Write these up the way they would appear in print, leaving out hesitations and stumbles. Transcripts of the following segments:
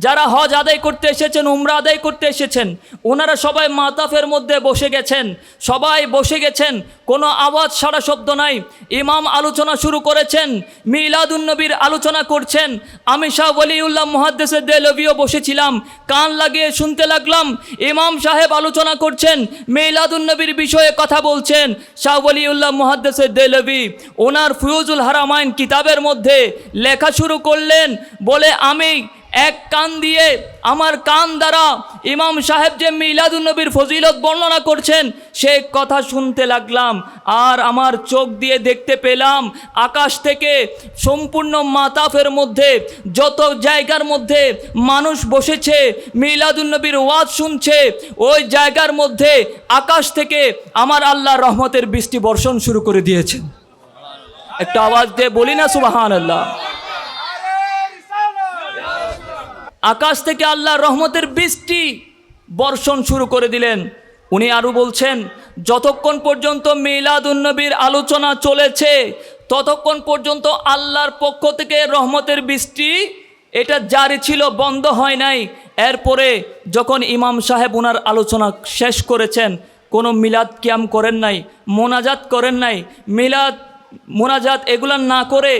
যারা হজ আদায় করতে এসেছেন, উমরা আদায় করতে এসেছেন, ওনারা সবাই মাতাফের মধ্যে বসে গেছেন, সবাই বসে গেছেন, কোনো আওয়াজ সারা শব্দ নাই। ইমাম আলোচনা শুরু করেছেন, মিলাদুন্নবীর আলোচনা করছেন। আমি শাহ ওলিউল্লাহ মুহাদ্দিস দেহলভিও বসেছিলাম, কান লাগিয়ে শুনতে লাগলাম। ইমাম সাহেব আলোচনা করছেন, মিলাদুন্নবীর বিষয়ে কথা বলছেন। শাহ ওলিউল্লাহ মুহাদ্দিস দেহলভি ওনার ফিউজুল হারামাইন কিতাবের মধ্যে লেখা শুরু করলেন, বলে আমি এক কান দিয়ে, আমার কান দ্বারা ইমাম সাহেব যে মিলাদুন্নবীর ফজিলত বর্ণনা করছেন সে কথা শুনতে লাগলাম, আর আমার চোখ দিয়ে দেখতে পেলাম আকাশ থেকে সম্পূর্ণ মাতাফের মধ্যে যত জায়গার মধ্যে মানুষ বসেছে মিলাদুন্নবীর ওয়াজ শুনছে, ওই জায়গার মধ্যে আকাশ থেকে আমার আল্লাহর রহমতের বৃষ্টি বর্ষণ শুরু করে দিয়েছেন। একটা আওয়াজ দিয়ে বলি না সুবহানাল্লাহ। আকাশ থেকে আল্লাহর রহমতের বৃষ্টি বর্ষণ শুরু করে দিলেন। উনি আরও বলছেন, যতক্ষণ পর্যন্ত মিলাদুন্নবীর আলোচনা চলেছে ততক্ষণ পর্যন্ত আল্লাহর পক্ষ থেকে রহমতের বৃষ্টি এটা জারি ছিল, বন্ধ হয় নাই। এরপরে যখন ইমাম সাহেব ওনার আলোচনা শেষ করেছেন, কোনো মিলাদ কিয়াম করেন নাই, মোনাজাত করেন নাই, মিলাদ মোনাজাত এগুলো না করে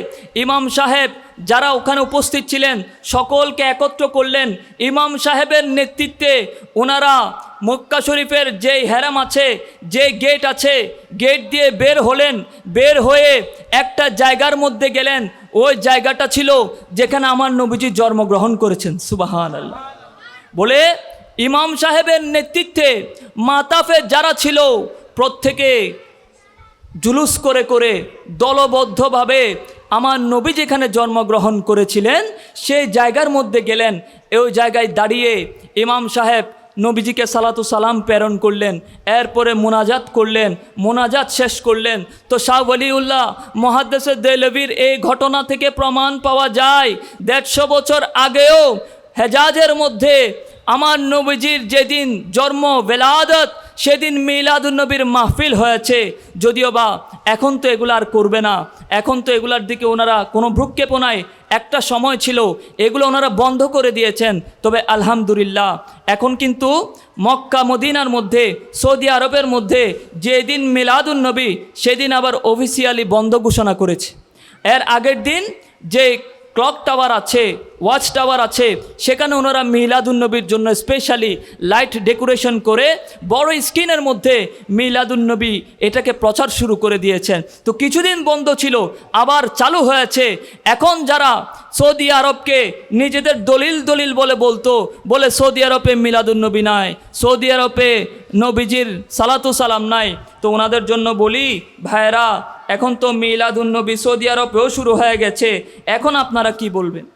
ইমাম সাহেব যারা ওখানে উপস্থিত ছিলেন সকলকে একত্র করলেন। ইমাম সাহেবের নেতৃত্বে ওনারা মক্কা শরীফের যে হেরাম আছে, যে গেট আছে, গেট দিয়ে বের হলেন। বের হয়ে একটা জায়গার মধ্যে গেলেন, ওই জায়গাটা ছিল যেখানে আমার নবীজি জন্মগ্রহণ করেছেন। সুবহানাল্লাহ। বলে ইমাম সাহেবের নেতৃত্বে মাতাফে যারা ছিল প্রত্যেকে জুলুস করে করে দলবদ্ধভাবে আমার নবী যেখানে জন্মগ্রহণ করেছিলেন সেই জায়গার মধ্যে গেলেন। ওই জায়গায় দাঁড়িয়ে ইমাম সাহেব নবীজিকে সালাতু সালাম প্রেরণ করলেন, এরপরে মোনাজাত করলেন। মোনাজাত শেষ করলেন তো শাহ ওলিউল্লাহ মুহাদ্দিস দেহলভির এই ঘটনা থেকে প্রমাণ পাওয়া যায় 150 বছর আগেও হেজাজের মধ্যে আমার নবীজির যেদিন জন্ম বেলাদত সেদিন মিলাদুন্নবীর মাহফিল হয়েছে। যদিও বা এখন তো এগুলো আর করবে না, এখন তো এগুলার দিকে ওনারা কোনো ভ্রুক্ষেপও নাই। একটা সময় ছিল এগুলো ওনারা বন্ধ করে দিয়েছেন। তবে আলহামদুলিল্লাহ এখন কিন্তু মক্কা মদিনার মধ্যে, সৌদি আরবের মধ্যে যেদিন মিলাদুন্নবী সেদিন আবার অফিসিয়ালি বন্ধ ঘোষণা করেছে। এর আগের দিন যে ক্লক টাওয়ার আছে, ওয়াচ টাওয়ার আছে, সেখানে ওনারা মিলাদুন্নবীর জন্য স্পেশালি লাইট ডেকোরেশন করে বড় স্ক্রিনের মধ্যে মিলাদুন্নবী এটাকে প্রচার শুরু করে দিয়েছেন। তো কিছুদিন বন্ধ ছিল, আবার চালু হয়েছে। এখন যারা সৌদি আরবকে নিজেদের দলিল বলতো, বলে সৌদি আরবে মিলাদুন্নবী নাই, সৌদি আরবে নবীজির সালাতু সালাম নাই, তো ওনাদের জন্য বলি ভাইরা, এখন তো মিলাদুন্নবী সৌদি আরবেও শুরু হয়ে গেছে, এখন আপনারা কি বলবেন?